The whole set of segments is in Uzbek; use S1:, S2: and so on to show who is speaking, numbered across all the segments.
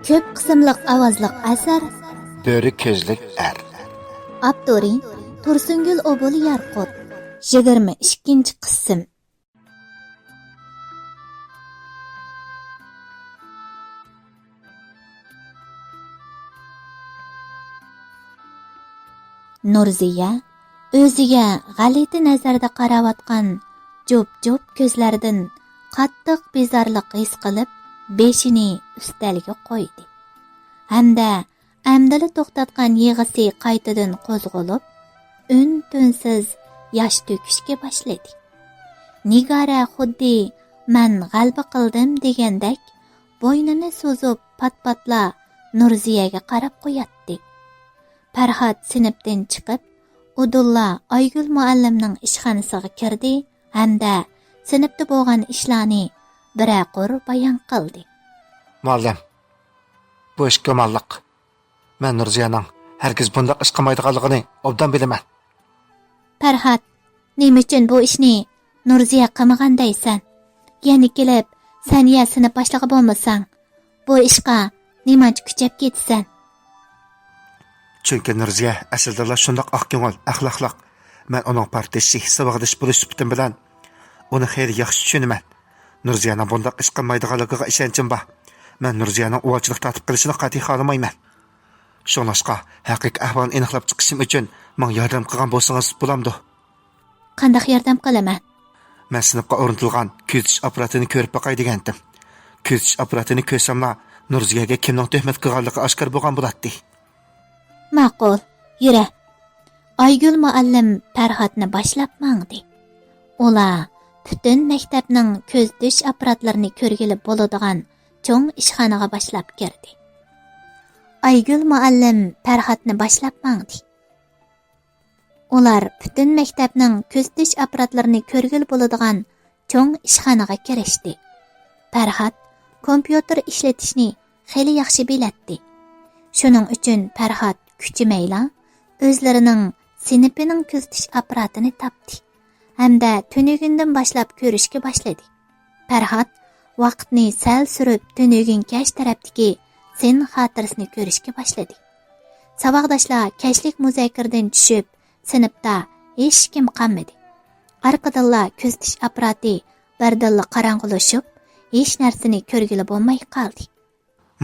S1: Ko'p qismliq ovozliq asar.
S2: Bo'ri ko'zlik er.
S1: Avtori Tursungul Obul Yarqut. 22-qism. Nurziya o'ziga g'alati nazarda qarayotgan jo'p-jo'p ko'zlaridan qattiq bezorlik his qilib, beshini ustalga qo'ydi. Hamda amdili to'xtatgan yig'isi qaytadan qo'zg'olib, un-tunsiz yosh to'kishga boshladi. Nigora xuddi "Men g'alba qildim" degandek bo'ynini so'zib pat-patla Nurziyaga qarab qo'yatdi. Farhod sinfdan chiqib, Udulla Aygul muallimning ishxonasiga kirdi hamda sinfda bo'lgan ishlarni biraqur bayon qildi.
S2: Muallim, bu ish yomonlik. Men Nurziyaning hargiz bunday ish qilmaydiganligini obdan bilaman.
S1: Farhod, nima uchun bu ishni Nurziya qilmagandaysan? Yana kelib, sen ya sinf boshlig'i bo'lmasang, bu ishga nimacha kuchab ketsan?
S2: Chunki Nurziya aslida shundoq oqko'ngil, axloqliq. Men uning partiyachi hisobog'ish bo'lish sifatim bilan uni xeyli yaxshi tushunaman. Nurziyaning bunday ish qilmaydiganligiga ishonchim bor. Men Nurziyaning o'valchilik tatib qilishini qat'iy xohlamayman. Shunlashqa haqiqiy ahvolni aniqlab chiqishim uchun menga yordam qilgan bo'lsangiz bo'lamdi.
S1: Qanday yordam qilaman?
S2: Men sinfga o'rnatilgan kuzatish apparatini ko'rib boqay degandim. Kuzatish apparatini ko'rsamla Nurziyaga kimning tuhmat qilganligi oshkor bo'lgan bo'ladi.
S1: Ma'qul, yura. Aygul muallim Farhodni boshlab mangdi. Ular butun maktabning ko'zdish apparatlarini ko'rgili bo'ladigan cho'ng ishxonaga boshlab kirdi. Aygul muallim Farhodni boshlab mangdi. Ular butun maktabning ko'zdish apparatlarini ko'rgili bo'ladigan cho'ng ishxonaga kirishdi. Farhod kompyuter ishlatishni xeyli yaxshi bilardi. Shuning uchun Farhod kuchimayla o'zlarining sinfining ko'zitish apparatini topdi hamda tunugundan boshlab ko'rishga boshladi. Farhod vaqtni sal surib tunugun kash tarafdagi sen xotirasini ko'rishga boshladi. Saboqdoshlar kashlik muzokaradan tushib, sinfda hech kim qolmadi. Orqadonlar ko'zitish apparati bardalla qorong'ulashib, hech narsani ko'rgili bo'lmay qoldi.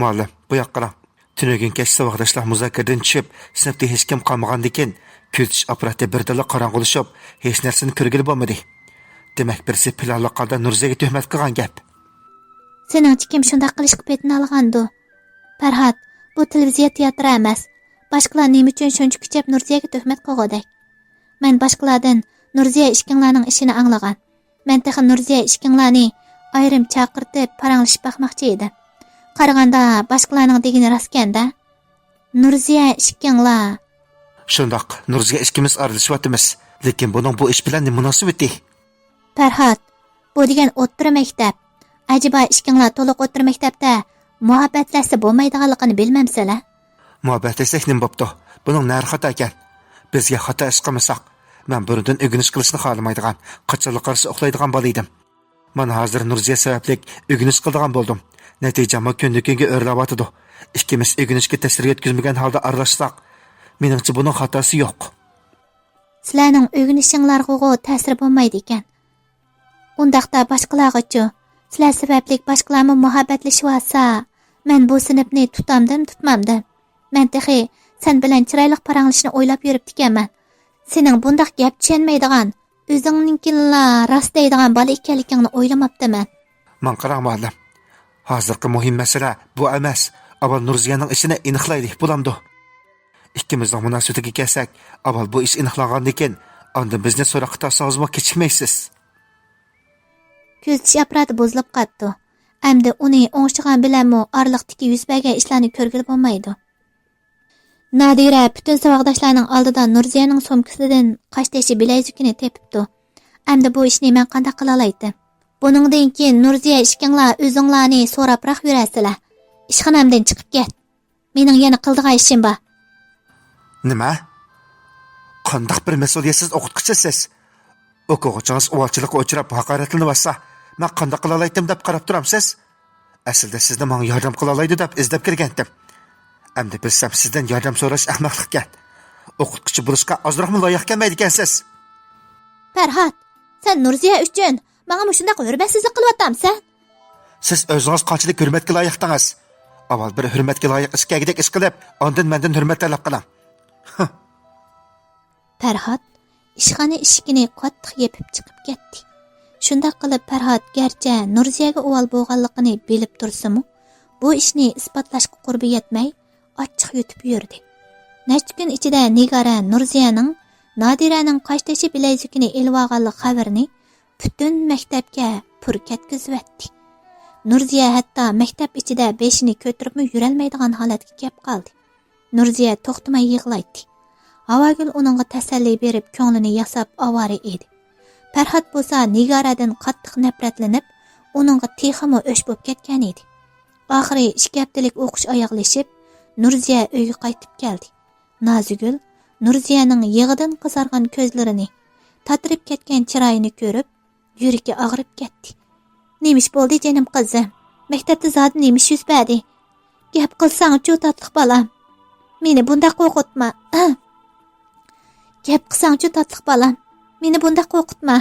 S2: Muallim, bu yoqqa qarang. Tunugun kash saboqdoshlar muzokaradan tushib, sinfda hech kim qolmagandikin, ko'zitish apparati bardalla qorong'ulashib, hech narsani ko'rgili bo'lmadi. Demak, birisi planliqda Nurziyaga tuhmat qilgan gap.
S1: Seningchi kim shunday qilishga petini olgandi? Farhod, bu televiziya teatri emas. Boshqalar nima uchun shuncha kuchab Nurziyaga tuhmat qilgodak? Men boshqalardan Nurziya ishkinglarning ishini anglagan. Men texan Nurziya ishkinglarni ayrim chaqirtib paranglashib baqmoqchi edim. Qaraganda boshqalarning degani rostganda. Nurziya ishkinglar.
S2: Shundoq, Nurziya ishkimiz aralashayapmiz, lekin buning bu ish bilan nima munosabati?
S1: Farhod, bu degan o'ttira maktab. Ajiba ishkinglar to'liq o'ttira maktabda muhabbatlashsa bo'lmaydiganligini bilmamsizlar?
S2: Muhabbatlasak nima bo'pti? Buning nari xato ekan. Bizga xato ish qilmasak, men burundan o'g'inish qilishni xohlamaydigan, qachonli qarshi uxlaydigan bola edim. Men hozir Nurziya sababli o'g'inish qildigan bo'ldim. Natijamda kunga o'rlayotdi. Ikkimiz o'g'inishga ta'sir yetkazmagan holda aralashsak, meningcha buning xatosi yo'q.
S1: Sizlarning o'g'inishinglarga ta'sir bo'lmaydi ekan. Undaqda boshqalarga-chi, sizlar sababli boshqalarni muhabbatlashib olsa, men bu sinfni tutamdim, tutmamdim. Men texi sen bilan chiroyli paranglashni o'ylab yuribdi ekanman. Sening bundaq gap tushunmaydigan, o'zingninkilla rost deydigan bola ekanligingni o'ylamabdiman.
S2: Men qarang muallim. Hozirgi muhim masala bu emas. Avval Nurziyaning ishini aniqlaylik bo'lamdi. Ikkimizning munosabatiga kelsak, avval bu ish aniqlangandan keyin, ondan bizni so'roq qilsangiz kechikmaysiz.
S1: Ko'zitish apparati buzilib qoldi. Endi uni o'ngchigan bilanmi orliqdagi yuz bergan ishlarni ko'rgili bo'lmaydi. Nadira butun saboqdoshlarning oldida Nurziyaning so'mkasidan qashtashi bilayzukini tepibdi. Endi bu ishni men qanday qila olaydim? Buningdan keyin Nurziya ishkinglar o'zinglarni so'raproq yurasizlar. Ishxonamdan chiqib ket. Mening yana qildigan ishim bor.
S2: Nima? Qanday bir mas'uliyatsiz o'qituvchisiz? O'quvchingiz o'valchilikqa uchrab haqoratlanib olsa, men qanday qila olaydim deb qarab turamsiz? Aslida sizni menga yordam qila oladi deb izlab kelgandim. Endi bilsam sizdan yordam so'rash ahmoqlik ekan. O'qituvchi bo'lishga ozroqmi loyiq kelmaydi ekansiz.
S1: Farhod, sen Nurziya uchun menga mushunday hurmatsizlik qilyapsan.
S2: Siz o'zingiz qanchalik hurmatga loyiqdingiz? Avval bir hurmatga loyiq ish kelgidek ish qilib, ondan mendan hurmat talab qiling.
S1: Farhod ishxona eshigini qattiq yepib chiqib ketdi. Shunda qilib Farhod garchi Nurziyaga o'val bo'lganligini bilib tursa-mu, bu ishni isbotlashga qurbi yetmay, ochiq yutib yurdi. Necha kun ichida Nigora Nurziyaning Nodiraning qoshtashi bilezukini elvaganlik xabarini butun maktabga pur ketkizibdi. Nurziya hatto maktab ichida beshini ko'taribmi yurolmaydigan holatga kelib qoldi. Nurziya to'xtamay yig'laydi. Avagul uningga tasalli berib ko'nglini yasab avori edi. Farhod bo'lsa Nigoradan qattiq nafratlanib, uningga texmi o'sh bo'lib ketgan edi. Oxiri 2 haftalik o'qish oyoqlashib, Nurziya uyga qaytib keldi. Nozigul Nurziyaning yig'idan qizargan ko'zlarini, tatirib ketgan chiroyini ko'rib, yuragi og'rib ketdi. "Nemish bo'ldi jonim qizim? Maktabda zodi nemish yuz berdi? Gap qilsang-chu tatliq bolam. Meni bunda qo'rqitma." Gap qilsang-chu tatliq bolam. Meni bunda qo'rqitma.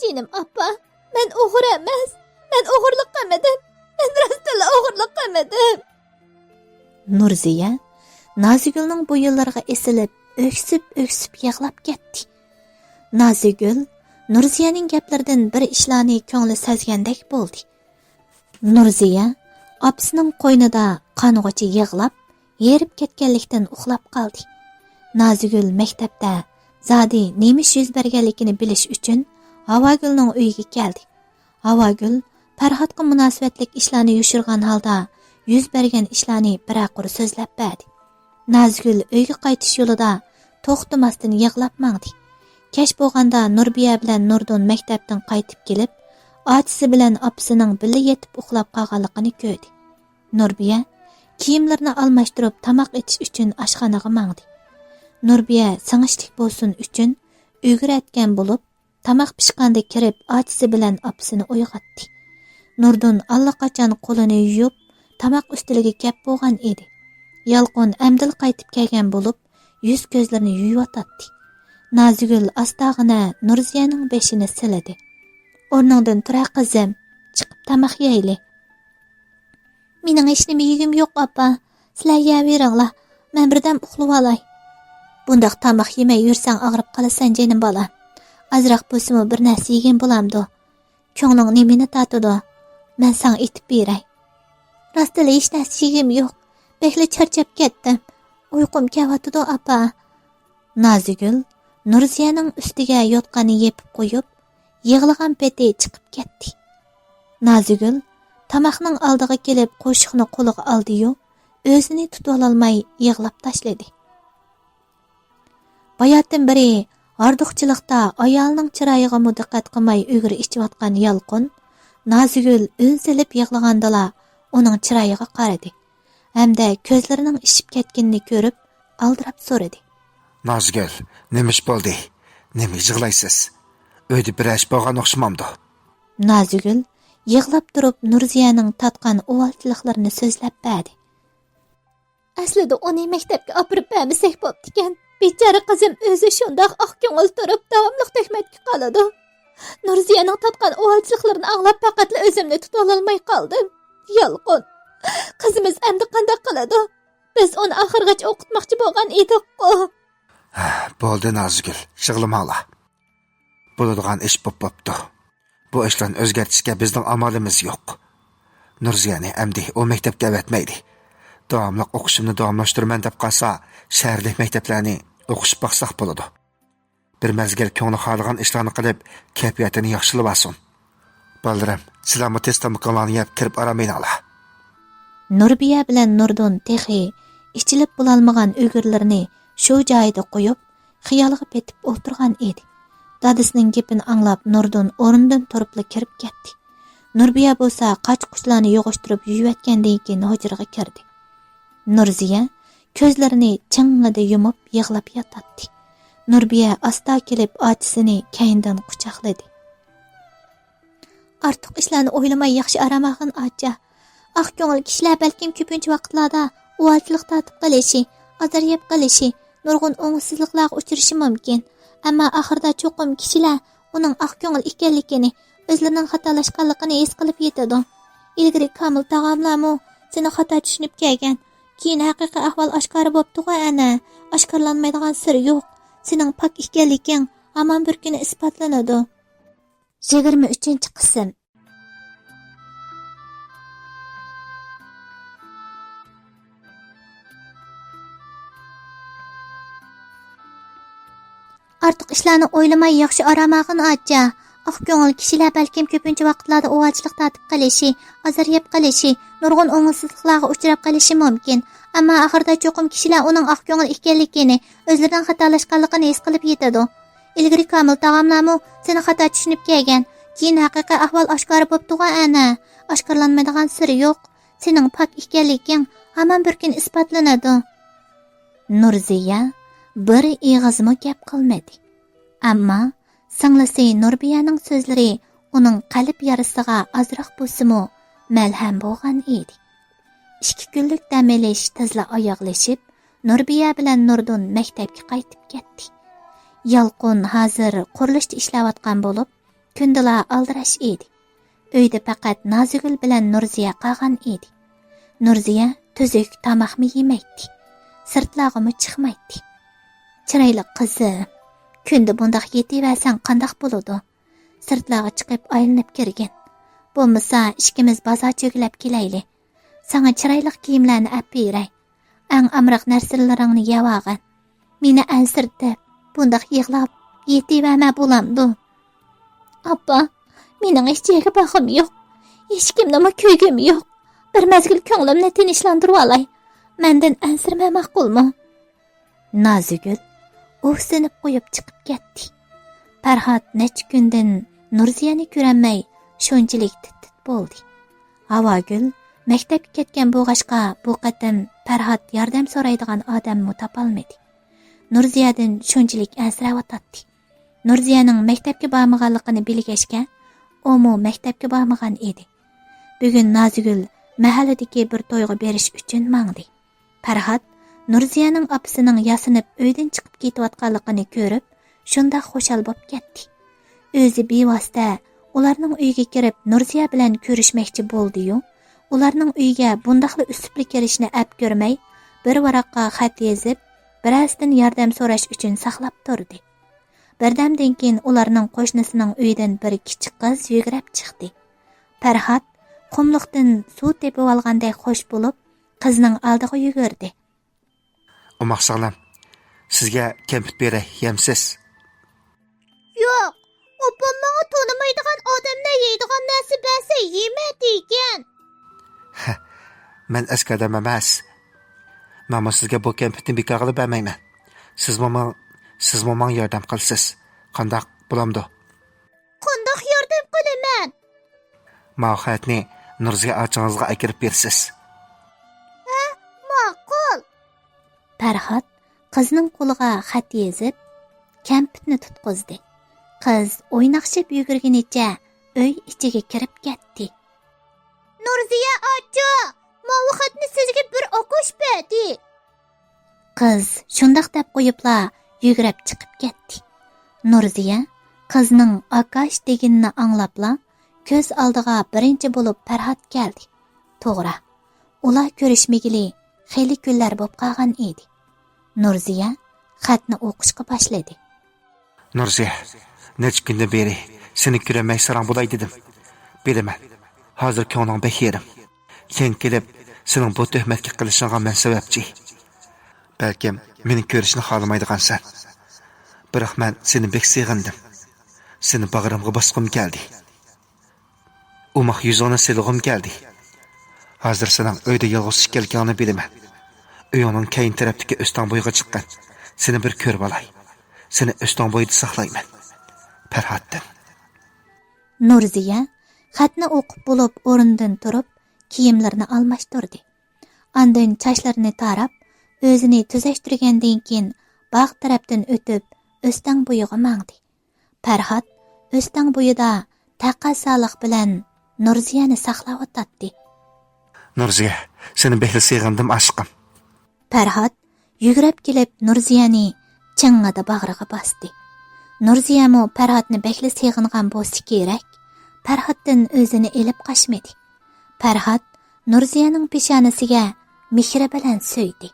S1: Jinim appa, men o'g'ri emas. Men o'g'irlik qilmadim. Men rostla o'g'irlik qilmadim. Nurziya Nozigulning bu yillarga esilib, o'ksib yig'lab ketdi. Nozigul Nurziyaning gaplaridan bir ishlarni ko'ngli sezgandek bo'ldi. Nurziya opasining qo'ynida qong'ochi yig'lab, yerib ketganlikdan uxlab qoldi. Nozigul maktabda zodi nemish yuz berganligini bilish uchun Havagulning uyiga keldi. Havagul Farhodga munosabatlik ishlarni yushirgan holda yuz bergan ishlarni biraqur so'zlab berdi. Nozigul uyga qaytish yo'lida to'xtamasdan yig'lab mangdi. Kech bo'lganda Nurbiya bilan Nurdon maktabdan qaytib kelib, otasi bilan opasining birga yetib uxlab qolganligini ko'rdi. Nurbiya kiyimlarini almashtirib tamoq etish uchun oshxonaga mangdi. Nurbiya singishlik bo'lsin uchun o'giratgan bo'lib, tamoq pishqanda kirib, otasi bilan opasini uyg'otdi. Nurdon allaqachon qo'lini yuvib, tamoq ustiliga kelib bo'lgan edi. Yalqon amdil qaytib kelgan bo'lib, yuz ko'zlarini yuvayotdi. Nozigul astag'ina Nurziyaning beshini siladi. "O'rningdan tura qizim, chiqib tamoq yeyli." "Mening hech nima yegim yo'q, appa. Sizlar yeyaveringlar. Men birdan uxlab olay." "Bundaq tamoq yemay yursang og'rib qolasan, jinim bolam. Azroq bo'lsa-mu bir narsa yegin bo'lamdi. Ko'ngling nimani tatidi? Men senga aytib beray." "Rostla hech narsa yegim yo'q. Bekli charchab ketdim. Uyqum kelyapti, appa." Nozigul Nurziyaning ustiga yotqani yepib qo'yib, yig'lagan peti chiqib ketdi. Nozigul tamoqning oldiga kelib qo'shiqni qo'liga oldi-yu, o'zini tutib ololmay yig'lab tashladi. Bayatdan biri arduqchilikda ayolning chiroyiga diqqat qilmay o'g'ri ichayotgan Yalqin, Nozigul o'zilib yig'lagandala uning chiroyiga qaradi. Hamda ko'zlarining ishib ketganini ko'rib, aldirab so'radi.
S2: "Nozigul, nima ish bo'ldi? Nima yig'laysiz? Uyda bir ish bo'lgan o'xshamamdi."
S1: Nozigul yig'lab turib Nurziyaning tatgan o'valchiliklarini so'zlab berdi. "Aslida uni maktabga olib bermasak bo'pti ekan. Bechora qizim o'zi shundoq oq ko'ngil turib davomli tuhmatga qoladi. Nurziyaning tatgan o'valchiliklarini anglab faqat o'zimni tuta olmay qoldim. Yalqon, qizimiz endi qanday qiladi? Biz uni oxirgacha o'qitmoqchi bo'lgan edik-ku."
S2: "Bo'ldi Nozigul, yig'lamanglar. Bo'ladigan ish bo'pti. Bu ishlarni o'zgartirishga bizning amalimiz yo'q. Nurziyani endi o maktabga avatmaydi. Davomli o'qishimni davomlashtiraman deb qolsa, shaharlik maktablarni o'qishib baqsaq bo'ladi. Bir mazgil ko'ngli xohlagan ishlarni qilib, kayfiyatini yaxshilab olsin. Balarim, sizlarmi testamqalarni yeb kirib aramayinglar."
S1: Nurbiya bilan Nurdon texi ichilib bo'lolmagan o'g'irlarni shu joyida qo'yib, xiyoliga petib o'tirgan edi. Dadasining gapini anglab Nurdon o'rnidan turib kirib ketdi. Nurbiya bo'lsa qoch-quchlarni yog'ishtirib yuvayotgandan keyin hujraga kirdi. Nurziya ko'zlarini ching'ida yumib yig'lab yotadi. Nurbiya asta kelib ochisini kayindan quchoqladi. "Ortiq ishlarni o'ylamay yaxshi aramag'in, ocha. Aq ko'ngil kishilar balkim ko'pincha vaqtlarda uvalchilik tatib qilishi, azar yeb qilishi, nurg'un o'ngsizliklarga uchrashi mumkin. Ammo oxirida cho'qim kishilar uning aq ko'ngil ekanligini, o'zlarining xatolashganligini his qilib yetadi. Ilgari Komil tog'amlarmi seni xato tushunib kelgan. Keyin haqiqiy ahvol oshkor bo'pti-ku ana. Oshkorlanmaydigan sir yo'q. Sening pok ekanliging hamon bir kuni isbotlanadi. 23-qism. Artıq ishlarni o'ylamay yaxshi aramag'in acha. Aq ko'ngil kishilar balkim ko'pincha vaqtlarda ovochlik tatib qilishi, azar yeb qilishi, nurg'un o'ngsizliklarga uchrab qilishi mumkin. Ammo oxirida cho'qim kishilar uning aq ko'ngil ekanligini, o'zlaridan xatolashganligini his qilib yetadi. Ilgari Komil tog'amlarmi seni xato tushunib kelgan. Keyin haqiqiy ahvol oshkor bo'pti-ku ana. Oshkorlanmaydigan sir yo'q. Sening pok ekanliging hamon bir kun isbotlanadi. Nurziya bir ig'izmi gap qilmadi. Ammo singlisi Nurbiyaning so'zlari uning qalb yarasiga ozroq bo'lsa-mu malham bo'lgan edi. 2 kunlik dam olish tezla oyoqlashib, Nurbiya bilan Nurdun maktabga qaytib ketdi. Yalqun hozir qurilishda ishlayotgan bo'lib, kundala aldirash edi. Uyda faqat Nozigul bilan Nurziya qolgan edi. Nurziya tuzuk tamoqmi yemaydi. Sirtlog'imi chiqmaydi. Chiroyli qizim, kunda bundaq yetiversan qandaq bo'ladi? Sirtlarga chiqib aylanib kirgin. Bo'lmasa ishkimiz bozor cho'gilab kelayli. Sana chiroyli kiyimlarni olib beray. Ang amriq narsalaringni yevag'in. Meni ansirtib, bundaq yig'lab yetiverma bo'lamdi. Appa, mening hech yerga baxim yo'q. Hech kimnimi ko'ygim yo'q. Bir mazgil ko'nglimni tinchlantirib olay. Mendan ansirma ma'qulmi? Nozigul o'ksinib qo'yib chiqib ketdi. Farhod necha kundan Nurziyani ko'rmay shunchalik tit bo'ldi. Havogul maktabga ketgan bo'g'ashqa bu qatam Farhod yordam so'raydigan odamni topolmadi. Nurziyadan shunchalik ansirayotdi. Nurziyaning maktabga bormaganligini bilgachga, u maktabga bormagan edi. Bugun Nozigul mahalladagi bir to'yga berish uchun mangdi. Farhod Nurziyaning opasining yasinib uydan chiqib ketayotganligini ko'rib, shunda xushal bo'lib ketdi. O'zi bevosita ularning uyiga kirib Nurziya bilan ko'rishmoqchi bo'ldi-yu, ularning uyiga bundaqli usubli kirishni ap ko'rmay, bir varaqqa xat yozib, birasdan yordam so'rash uchun saqlab turdi. Birdamdan keyin ularning qo'shnisining uyidan bir kichik qiz yugurib chiqdi. Farhod qumliqdan suv tepib olganday xo'sh bo'lib, qizning oldiga yugurdi.
S2: Umaq sağlam. Sizga kempit beray, yemsiz.
S1: Yo'q, opam menga tonimaydigan odamlar yeydigan narsa bersa yema degan.
S2: Men askardam emas. Mama sizga bu kempitni bekor qilib bermayman. Siz momang yordam qilsiz. Qandaq bo'lamdi?
S1: Qandaq yordam qilaman?
S2: Ma'xatni Nurziya ochingizga akirib bersiz.
S1: Ma'qul. Farhod qizning qo'liga xat yozib, kampitni tutqizdi. Qiz o'ynaqshib yugurganicha uy ichiga kirib ketdi. Nurziya acha, mana xatni sizga bir o'qish berdi. Qiz shundaq deb qo'yibla yugurib chiqib ketdi. Nurziya qizning Akash deganini anglabla ko'z oldiga birinchi bo'lib Farhod keldi. To'g'ri, ular ko'rishmagili xeyli kunlar bo'lib qolgan edi. Nurziya xatni o'qishga boshladi.
S2: Nurziya, necha kundan beri seni ko'rmay sarang bo'lay dedim. Bilaman, hozir ko'nglim behirim. Sen kelib, sening bu tuhmatga qilishingga men sababchi. Balkim meni ko'rishni xohlamaydigansan. Biroq men seni bek sevgandim. Seni bag'rimga bosqim keldi. Umaq yuzini silg'im keldi. Hozir sening uyda yolg'iz kelganingni bilaman. Uyingning keyin tarafdagi o'stan bo'yiga chiqqan. Seni bir ko'rib olay. Seni o'stan bo'yida saqlayman. Farhoddan.
S1: Nurziya xatni o'qib bo'lib o'rnidan turib, kiyimlarini almashtirdi. Ondan sochlarini tarab, o'zini tuzashtirgandan keyin bog' tarafdan o'tib, o'stan bo'yiga mangdi. Farhod o'stan bo'yida taqasoliq bilan Nurziyani saqlab o'tdi.
S2: Nurziya, seni behli sığındım aşkım.
S1: Farhod yugurib kelib Nurziyani ching'ida bag'riga bosdi. Nurziyamo Farhodni bekli sığıngan bo'lsa kerak. Farhoddan o'zini elib qochmadi. Farhod Nurziyaning peshonasiga mehri bilan so'ydi.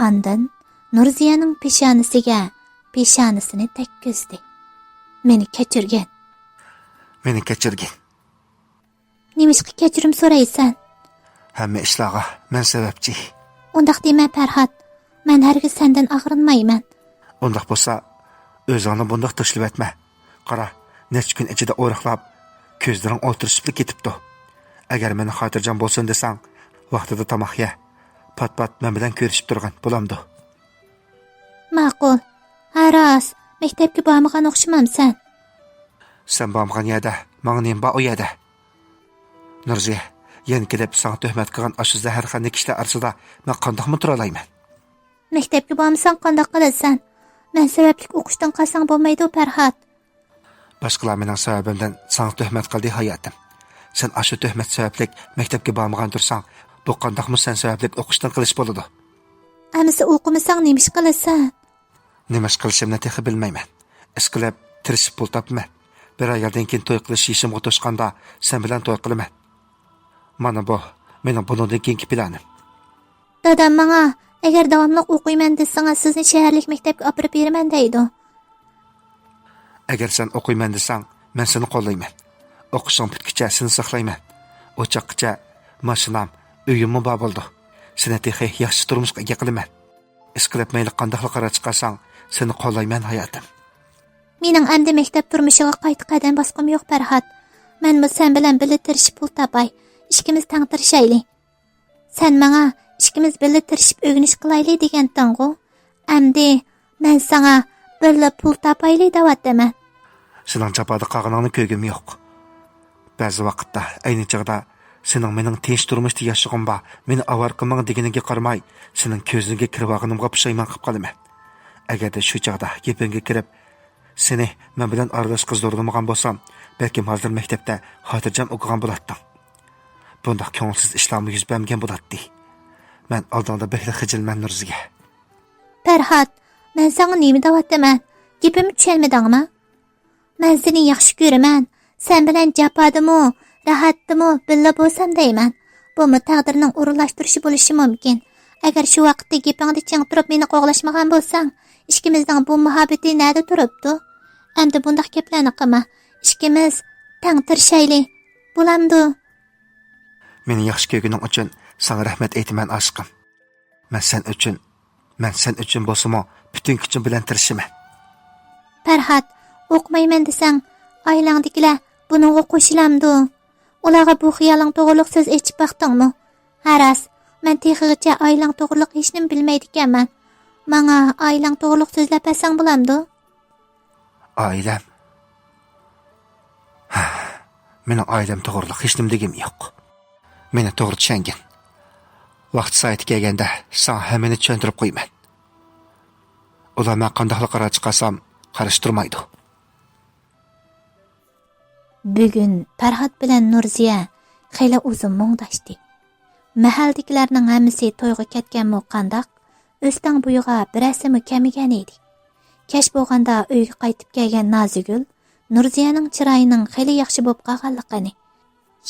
S1: Ondan Nurziyaning peshonasini tekkizdi. Meni kechirgin.
S2: Meni kechirgin.
S1: Nimishqa kechirim so'raysan?
S2: Hamma ishlarga men sababchi.
S1: Undaq dema Farhod. Men hargiz sendan og'rinmayman.
S2: Undaq bo'lsa, o'zingni bundaq tashlab etma. Qara, necha kun ichida o'riqlab, ko'zlaring o'tirishib ketibdi. Agar meni xotirjam bo'lsin desang, vaqtida tomoq ye. Pat-pat men bilan ko'rishib turgan bo'lamdi.
S1: Ma'qul. Haros, maktabga bormagan o'xshamamsan.
S2: Sen bormagan yerda, menga nima bor u yerda? Nurziya, yana kelib sana tuhmat qilgan ashu zaharxonli kishilar orasida men qandoqmi tura olayman?
S1: Maktabga bormasang qandoq qilasan? Men sababli o'qishdan qolsang bo'lmaydi, Farhod.
S2: Boshqalar mening sababimdan sana tuhmat qildi hayotim. Sen ashu tuhmat sababli maktabga bormagan tursang, bu qandoqmi sen sababli o'qishdan qilish bo'ladi?
S1: Amisi o'qimasang nima ish qilasan?
S2: Nima ish qilishimni texi bilmayman. Ish qilib, tirishib pul topman. Bir oydan keyin to'y qilish ishimga to'shqanda sen bilan to'y qilaman. Mana bu mening bundan keyingi planim.
S1: Dadam menga agar davomli o'qiyman desangiz sizni shaharlik maktabga olib beraman deydi.
S2: Agar sen o'qiyman desang, men seni qo'llayman. O'qishing bitguncha seni saqlayman. O'chaqcha mashinam, uyimmi bor bo'ldi. Seni texi yaxshi turmushga ega qilaman. Ish qilib mayli qandoqli qaror chiqarsang, seni qo'llayman hayotim.
S1: Mening endi maktab turmushiga qayta qadam bosqim yo'q, Farhod. Men bu sen bilan birga tirishib pul topay. İkimiz tang tirishayli. Sen menga ikimiz birga tirishib o'rganish qilayli degan-ku. Endi men sana birga pul topayli deyapman.
S2: Sening japoda qolganingni ko'rgim yo'q. Ba'zi vaqtda ayni chog'da sening mening tinch turmushda yashag'im bor. Meni avar qilmang deganiga qaramay, sening ko'zingga kirib olganimga pushaymon qilib qolaman. Agarda shu chog'da gapingga kirib, seni men bilan aralashib zo'rlamagan bo'lsam, balki hozir maktabda xotirjam o'qigan bo'lardim. Bunda ko'ngilsiz ishlarmi yuz bermagan bo'ladi. Men oldinda behli xijilman Nurziga.
S1: Farhod, men sana nima deyapman? Gapimni tushunmadingmi? Men seni yaxshi ko'raman. Sen bilan japadimi, rahatdimi birga bo'lsam deyman. Bu taqdirning o'rinlashtirishi bo'lishi mumkin. Agar shu vaqtda gapingda ching turib meni qo'g'lashmagan bo'lsang, ikkimizning bu muhabbati nada turibdi? Endi bunday gaplarni qilma. Ikkimiz tang tirishayli. Bo'lamdi.
S2: Meni yaxshi ko'rganing uchun sana rahmat aytaman aşkım. Men sen uchun bo'lsam, butun kuchim bilan tirishaman.
S1: Farhod, o'qimayman desang, oilangdagilar buningga qo'shilamdi. Ularga bu xiyoling to'g'riliq so'z aytib baqdingmi? Haras, men texigacha oilang to'g'riliq hech nima bilmaydi ekanman. Menga oilang to'g'riliq so'zlab bersang bo'lamdi?
S2: Oilam. Mening oilam to'g'riliq hech nima degim yo'q. Meni to'g'ri tushungin. Vaqt soati kelganda sen hammani tushuntirib qo'yman. Ular men qanday qaror chiqarsam qarashtirmaydi.
S1: Bugun Farhod bilan Nurziya xeyli uzun mungdashdi. Mahaldagilarning hammasi to'yga ketganmi qandaq, o'stan buyuga birasimi kamigan edi. Kech bo'lganda uyga qaytib kelgan Nozigul Nurziyaning chiroyining xeyli yaxshi bo'lib qolganligini,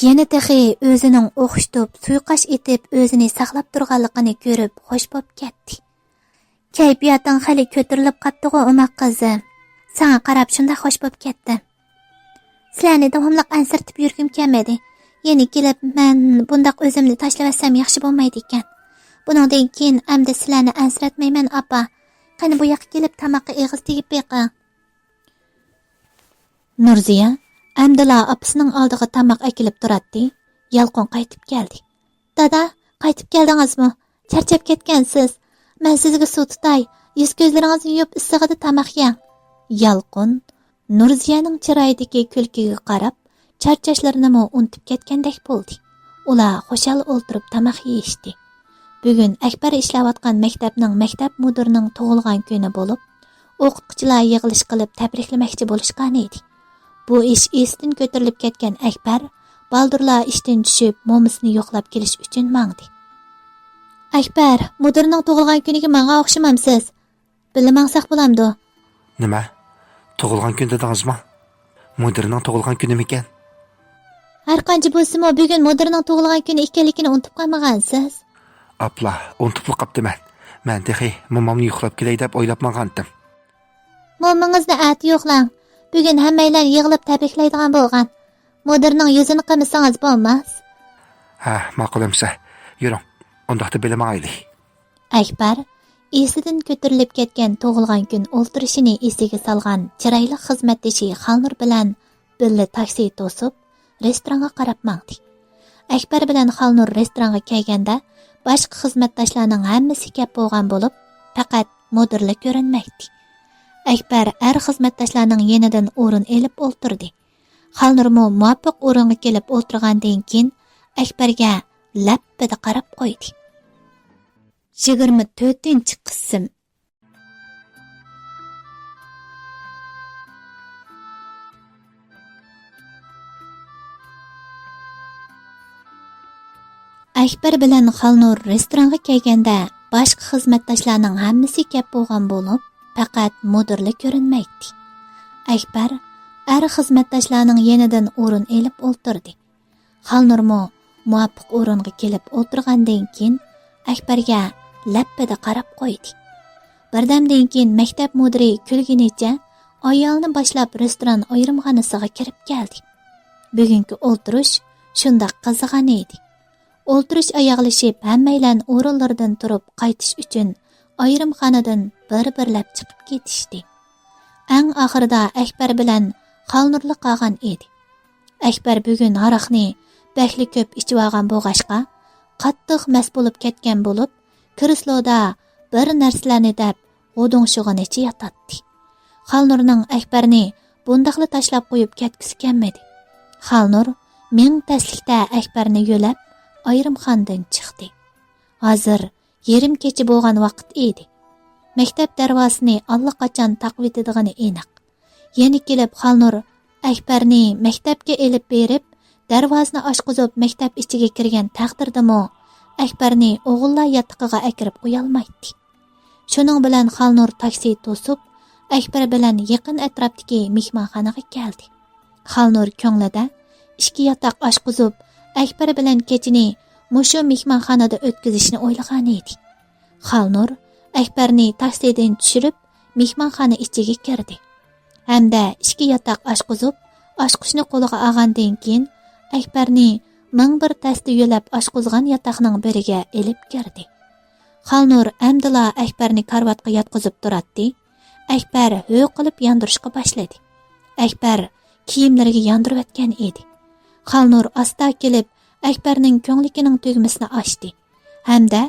S1: yana texi o'zining o'xshitib, suiqash etib o'zini saqlab turganligini ko'rib xo'sh bo'lib ketdi. Kayfiyating xeyli ko'tarilib qatdi-ku, umaq qizim. Sana qarab shunda xo'sh bo'lib ketdim. Sizlarni davomli ansirtib yurgim kelmadi. Yana kelib men bundaq o'zimni tashlab yaxshi bo'lmaydi ekan. Buningdan keyin amda sizlarni ansratmayman, opa. Qani bu yoqqa kelib tamoqqa eg'iz tegib beqing. Nurziya Amdala opasining oldiga tamoq akilib turadi. Yalqon qaytib keldi. Dada, qaytib keldingizmi? Charchab ketgansiz. Men sizga suv tutay. Yuz ko'zlaringizni yuvib issig'ida tamoq yeng. Yalqon Nurziyaning chiroyidagi kulkiga qarab, charchashlarini unutib ketgandek bo'ldi. Ular xo'shal o'ltirib tamoq yeyishdi. Bugun Akbar ishlayotgan maktabning maktab mudirining tug'ilgan kuni bo'lib, o'qituvchilar yig'ilish qilib tabriklamoqchi bo'lishgan edi. Bu ish esdan ko'tarilib ketgan Akbar baldurla ishdan tushib mo'misini yo'qlab kelish uchun mangdi. Akbar, mudirning tug'ilgan kuniga menga o'xshamamsiz. Birga mangsak bo'lamdi.
S2: Nima? Tug'ilgan kun dedingizmi? Mudirning tug'ilgan kunimikan?
S1: Har qancha bo'lsa-mu, bugun mudirning tug'ilgan kuni ekanligini unutib qolmagansiz.
S2: Apla, unutib qolibdiman. Men texi momamni yo'qlab kelay deb o'ylab maqandim.
S1: Momingizni ati yo'qlang. Bugun hammalar yig'ilib tabriklaydigan bo'lgan. Mudirning yuzini qilmasangiz bo'lmas.
S2: Ha, ma'qulimsa. Yuring, undaqda bilamayli.
S1: Akbar esidan ko'tarilib ketgan tug'ilgan kun o'ltirishini esiga solgan chiroyli xizmatdoshi Xalnur bilan birga taksi to'sib restoranga qarab mangdi. Akbar bilan Xalnur restoranga kelganda boshqa xizmatdoshlarning hammasi kep bo'lgan bo'lib, faqat mudirlik ko'rinmaydi. Akbar har xizmatdoshlarning yenidan o'rin elib o'ltirdi. Xalnurmo muvaffaq o'ringa kelib o'tirgandan keyin Akbarga lappida qarab qo'ydi. 24-qism. Akbar bilan Xalnur restoranga kelganda boshqa xizmatdoshlarning hammasi kep bo'lgan bo'lib, faqat mudirlik ko'rinmaydi. Akbar har xizmatdoshlarning yenidan o'rin elib o'ltirdi. Xalnurmo muvaffaq o'ringa kelib o'tirgandan keyin Akbarga lappida qarab qo'ydi. Birdamdan keyin maktab mudiri kulgunicha ayolni boshlab restoran ayrimxonasiga kirib keldi. Bugungi o'ltirish shundoq qizigan edi. O'ltirish oyoqlashib hammaylar o'rinlaridan turib qaytish uchun ayrimxonadan bir-birlab chiqib ketishdi. Eng oxirida Akbar bilan Xalnurli qolgan edi. Akbar bugun aroqni bakli ko'p ichib olgan bo'g'ashqa qattiq mas bo'lib ketgan bo'lib, kirisloda bir narsalarni deb g'udung'shug'inicha yotadi. Xalnurning Akbarni bundaqli tashlab qo'yib ketgisi kelmadi. Xalnur ming taslikda Akbarni yo'lab ayrimxonadan chiqdi. Hozir yarim kecha bo'lgan vaqt edi. Maktab darvozasini allaqachon taqib etadiganini aniq. Yana kelib Xalnur Akbarni maktabga elib berib, darvozani ochqizib maktab ichiga kirgan taqdirdami Akbarni o'g'illar yotiqiga akirib qo'ya olmaydi. Shuning bilan Xalnur taksi to'sib, Akbar bilan yaqin atrofdagi mehmonxonaga keldi. Xalnur ko'nglida 2 yotoq ochqizib, Akbar bilan kechini mushu mehmonxonada o'tkazishni o'ylagan edi. Xalnur Akbarni taksidan tushirib, mehmonxona ichiga kirdi. Hamda 2 yotoq ochqizib, ochqishni qo'liga olgandan keyin Akbarni ming bir tasda yo'lab ochqizgan yotoqning biriga elib kirdi. Xalnur amdila Akbarni karvatga yotqizib turadi. Akbar ho'y qilib yondirishga boshladi. Akbar kiyimlariga yondirib o'tgan edi. Xalnur asta kelib Akbarning ko'nglikining tugmasini ochdi. Hamda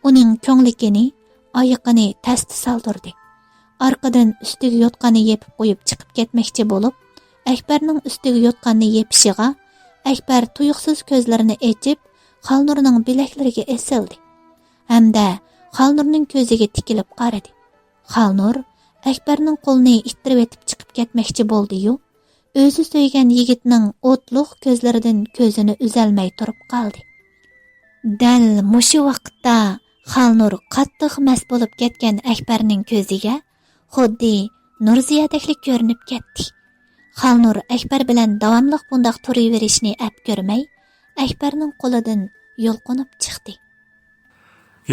S1: uning ko'nglikini, oyoqini tasda soldirdi. Orqadan ustiga yotganini yepib qo'yib chiqib ketmoqchi bo'lib, Akbarning ustiga yotganini yepishiga Akbar tuyuqsiz ko'zlarini ochib, Xalnurning bilaklariga esildi. Hamda Xalnurning ko'ziga tikilib qaradi. Xalnur Akbarning qo'lini ittirib etib chiqib ketmoqchi bo'ldi-yu, o'zi so'ygan yigitning o'tliq ko'zlaridan ko'zini uzalmay turib qoldi. Dal mushu vaqtda Xalnur qattiq mast bo'lib ketgan Akbarning ko'ziga xuddi Nurziyadaklik ko'rinib ketdi. Xalnur Akbar bilan davomliq bundoq turaverishni ap ko'rmay, Akbarning qo'lidan yo'lqinib chiqdi.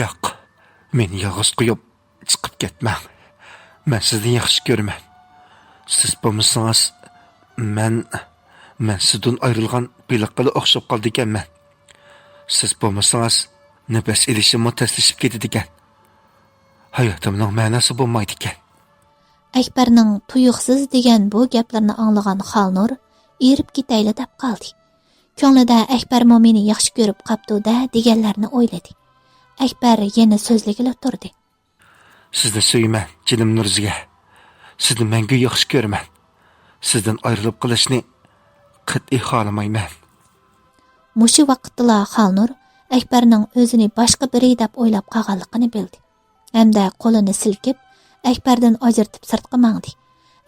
S2: Yo'q, men yolg'iz qo'yib chiqib ketmang. Men sizni yaxshi ko'raman. Siz bo'lmasangiz, men sizdan ayrilgan piliqqaga o'xshab qoldi ekanman. Siz bo'lmasangiz, nafas ilishimni tashlashib ketadi ekan. Hayotimning ma'nosi bo'lmaydi ekan.
S1: Akbarning tuyuqsiz degan bu gaplarni anglagan Xalnur erib ketayli deb qoldi. Ko'nglida Akbar meni yaxshi ko'rib qapti-da deganlarni o'yladi. Akbar yana so'zligila turdi.
S2: Sizni suyman, jinim Nurziya. Sizni menga yaxshi ko'raman. Sizdan ayrilib qolishni qat'iy xohlamayman.
S1: Mushu vaqtda Xalnur Akbarning o'zini boshqa biri deb o'ylab qolganligini bildi. Hamda qo'lini silkib Akbardan ajratib sirtqa mangdi.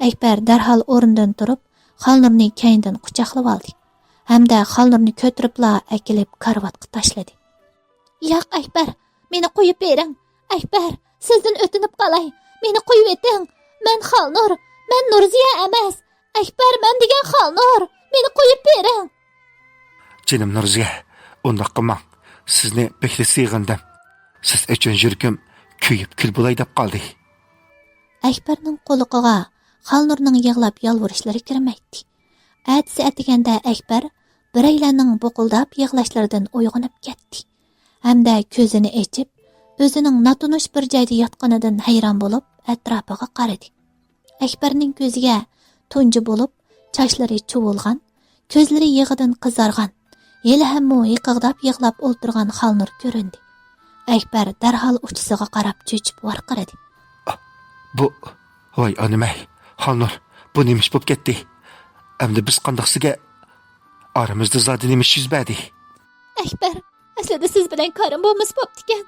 S1: Akbar darhol o'rnidan turib, Xalnurni kaynidan quchoqlab oldi. Hamda Xalnurni ko'tiribla akilib karvatga tashladi. Yo'q, Akbar, meni qo'yib bering. Akbar, sizdan o'tinib qolay. Meni qo'yib eting. Men Xalnur, men Nurziya emas. Akbar, men degan Xalnur. Meni qo'yib bering.
S2: Jinim Nurziya, undaq qilmang. Sizni bekli siyg'indim. Siz uchun yurgim kuyib kul bo'lay deb qoldi.
S1: Akbarning qo'liqiga Xalnurning yig'lab yolvurishlari kirmaydi. Atsi atiganda Akbar biraylarning buqildab yig'lashlaridan uyg'onib ketdi. Hamda ko'zini ochib, o'zining natunish bir joyda yotganidan hayron bo'lib, atrofiga qaradi. Akbarning ko'ziga tunji bo'lib, sochlari chuvilgan, ko'zlari yig'idan qizargan, hali hammo yiqig'dab yig'lab o'ltirgan Xalnur ko'rindi. Akbar darhol uchisiga qarab cho'chib varqiradi.
S2: Bu, voy onimay, Xalnur, bu nemish bo'lib ketdi? Endi biz qandoqsiga aramizda zodi nemish yuz berdi?
S1: Akbar, aslida siz bilan karim bo'lmas bo'pti ekan.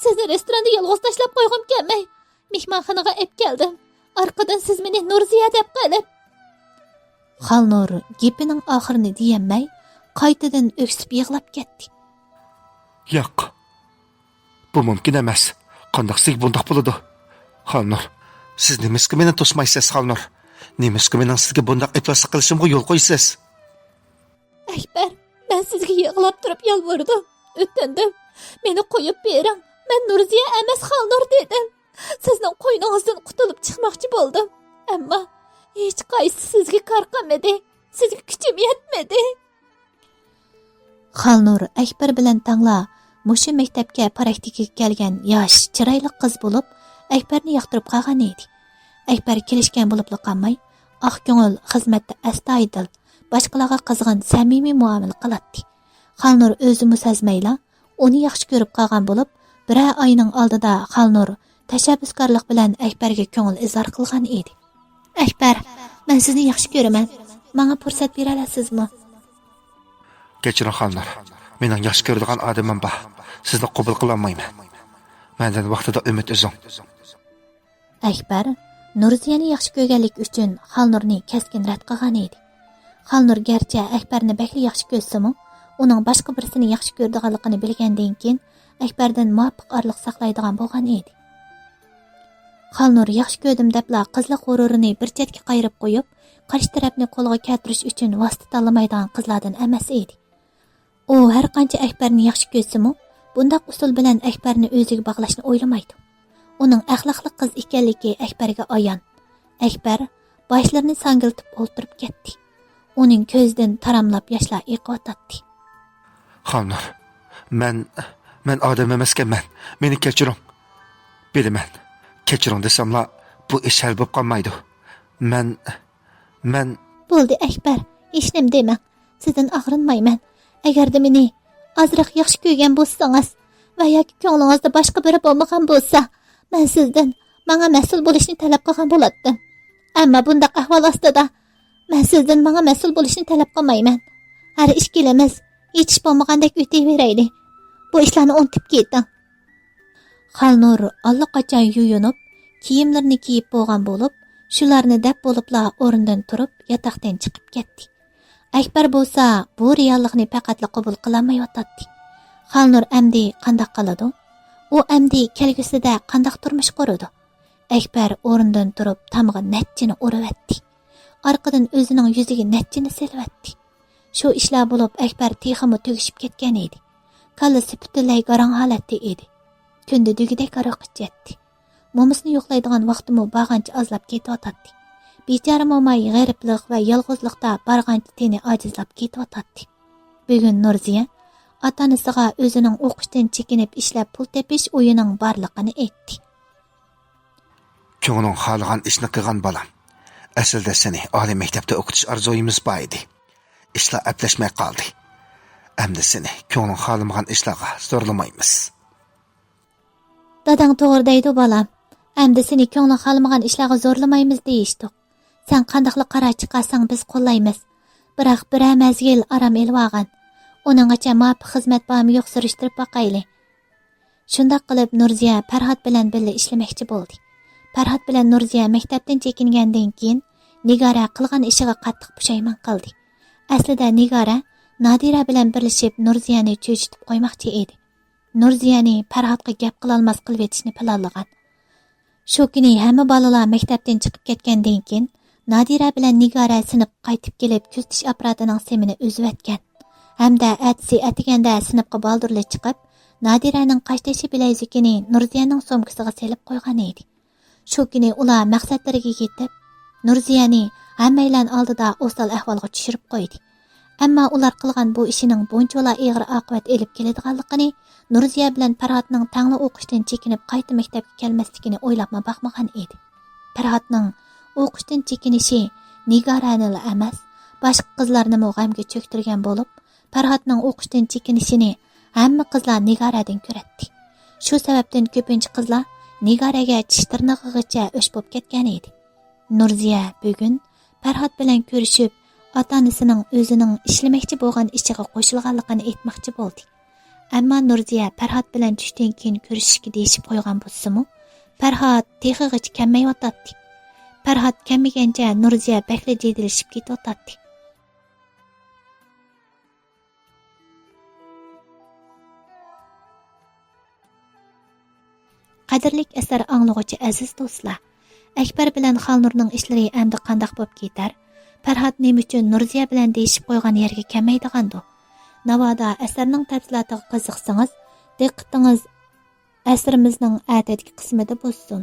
S1: Sizni restoranda yolg'iz tashlab qo'yg'im kelmay, mehmonxonaga olib keldim. Orqadan siz meni Nurziya deb qilib. Xalnur gapining oxirini deyamay, qaytadan o'ksib yig'lab ketdi.
S2: Yo'q. Bu mumkin emas. Qandoqsiga bundoq bo'ladi? Xalnur, siz nemiska meni to'smaysiz, Xalnur? Nemiska mening sizga bundoq iflos qilishimga yo'l qo'ysiz?
S1: Akbar, men sizga yig'lab turib yolvordim, o'tindim. Meni qo'yib bering. Men Nurziya emas, Xalnur dedim. Sizning qo'yningizdan qutulib chiqmoqchi bo'ldim. Ammo hech qaysi sizga kor qilmadi. Sizga kuchim yetmadi. Xalnur Akbar bilan tangla mushu maktabga praktikaga kelgan yosh, chiroyli qiz bo'lib, Akbarni yoqtirib qolgan edi. Akbar kelishgan bo'lib qolmay, oq ko'ngil xizmatda astoydil, boshqalarga qizg'in, samimiy muomala qiladi. Xalnur o'zi musazmayla uni yaxshi ko'rib qolgan bo'lib, bir oyning oldida Xalnur tashabbuskorlik bilan Akbarga ko'ngil izhor qilgan edi. Akbar, men sizni yaxshi ko'raman. Menga fursat bera olasizmi?
S2: Kechiring Xalnur. Mening yaxshi ko'radigan odamim bor. Sizni qabul qila olmayman. Mendan vaqtida umid uzing.
S1: Akbar Nurziyani yaxshi ko'rganlik uchun Xalnurni keskin rad qilgan edi. Xalnur garchi Akbarni bakli yaxshi ko'rsa-mu, uning boshqa birisini yaxshi ko'rdiganligini bilgandan keyin Akbardan muvaffaq orliq saqlaydigan bo'lgan edi. Xalnur yaxshi ko'rdim debla qizlik g'ururini bir chetga qayirib qo'yib, qarshi tarafni qo'lga keltirish uchun vosita tanlamaydigan qizlardan emas edi. U har qancha Akbarni yaxshi ko'rsa-mu, bundoq usul bilan Akbarni o'ziga bog'lashni o'ylamaydi. Uning axloqli qiz ekanligi Akbarga ayon. Akbar boshlarini sangiltib o'ltirib ketdi. Uning ko'zidan taramlab yoshlar eqiyotdi.
S2: Xalnur, men odam emasman. Meni kechiring. Bilaman. Kechiring desamla bu ish hal bo'lib qolmaydi. Men
S1: bo'ldi Akbar, hech nima demang. Sizdan og'rinmayman. Agarda meni ozroq yaxshi ko'rgan bo'lsangiz va yoki ko'nglingizda boshqa biri bo'lmagan bo'lsa, men sizdan menga mas'ul bo'lishni talab qilgan bo'lardim. Ammo bundaq ahvol ostida men sizdan menga mas'ul bo'lishni talab qilmayman. Har ish kelamiz, hech bo'lmagandek o'tayveraylik. Bu ishlarni unutib keting. Xalnur allaqachon yuyunib, kiyimlarini kiyib bo'lgan bo'lib, shularni deb bo'libla o'rnidan turib, yotoqdan chiqib ketdi. Akbar bo'lsa, bu reallikni faqatla qabul qilolmay yotadi. Xalnur amdi qandoq qiladi? U amdi kelgusida qandoq turmush quradi? Akbar o'rnidan turib, tamg'a natchini urvatdi. Orqadan o'zining yuziga natchini silvatdi. Shu ishlar bo'lib, Akbar teximi tugishib ketgan edi. Kallasi butunlay garang holatda edi. Kunda dugidek aroq ichdi. Momisni yo'qlaydigan vaqtimi bag'ancha azlab ketayotdi. Bechora momay g'ariblik va yolg'izlikda barg'ancha teni ojizlab ketayotdi. Bugun Nurziya ota-onasiga o'zining o'qishdan chekinib ishlab pul tepish o'yining borligini aytdi.
S2: Ko'ngling xohlagan ishni qilgan bolam. Aslida seni oliy maktabda o'qitish orzuimiz bor edi. Ishlar aplashmay qoldi. Endi seni ko'ngling xohlamagan ishlarga zo'rlamaymiz.
S1: Dadang to'g'ri deydi bolam. Endi seni ko'ngling xohlamagan ishlarga zo'rlamaymiz deyishdi. Sen qandoqli qaror chiqarsang biz qo'llaymiz. Biroq bir mazgil aram elvagan. Uninggacha muvaffaq xizmat bormi yo'q surishtirib boqaylik. Shundoq qilib Nurziya Farhod bilan birga ishlamoqchi bo'ldi. Farhod bilan Nurziya maktabdan chekingandan keyin Nigora qilgan ishiga qattiq pushaymon qildi. Aslida Nigora Nadira bilan birlashib Nurziyani cho'chitib qo'ymoqchi edi. Nurziyani Farhodga gap qilolmas qilib etishni planlagan. Shu kuni hamma bolalar maktabdan chiqib ketgandan keyin Nadira bilan Nigora sinib qaytib kelib kuzatish apparatining semini uzib etgan. Hamda atsi atiganda sinibga baldurli chiqib, Nadiraning qashtashi bilezikini Nurziyaning somkasiga selib qo'ygan edi. Shu kuni ular maqsadlariga yetib, Nurziyani hammaylar oldida o'sal ahvolga tushirib qo'ydi. Ammo ular qilgan bu ishining bunchola og'ir oqibat elib keladiganligini Nurziya bilan Farhodning tangli o'qishdan chekinib qayta maktabga kelmasligini o'ylabma baqmagan edi. Farhodning o'qishdan chekinishi Nigorani emas, boshqa qizlarni g'amga cho'ktirgan bo'lib, Farhodning o'qishdan chekinishini hamma qizlar Nigoradan ko'ratdi. Shu sababdan ko'pincha qizlar Nigoraga tish tirnog'igacha o'sh bo'lib ketgan edi. Nurziya bugun Farhod bilan ko'rishib, ota-onasining o'zining ishlamoqchi bo'lgan ishiga qo'shilganligini aytmoqchi bo'ldi. Ammo Nurziya Farhod bilan tushdan keyin ko'rishishga deyishib qo'ygan bo'lsa-mu, Farhod texig'icha kelmayotdi. Farhod kelmagancha Nurziya bakli jedilishib ketayotdi. Qadrlik asar anglag'uchi aziz do'stlar, Akbar bilan Xalnurning ishlari endi qandoq bo'lib ketar? Farhod nima uchun Nurziya bilan deyishib qo'ygan yerga kelmaydigandi? Navoda asarning tafsilotiga qiziqsangiz, diqqatingiz asrimizning atadagi qismida bo'lsin.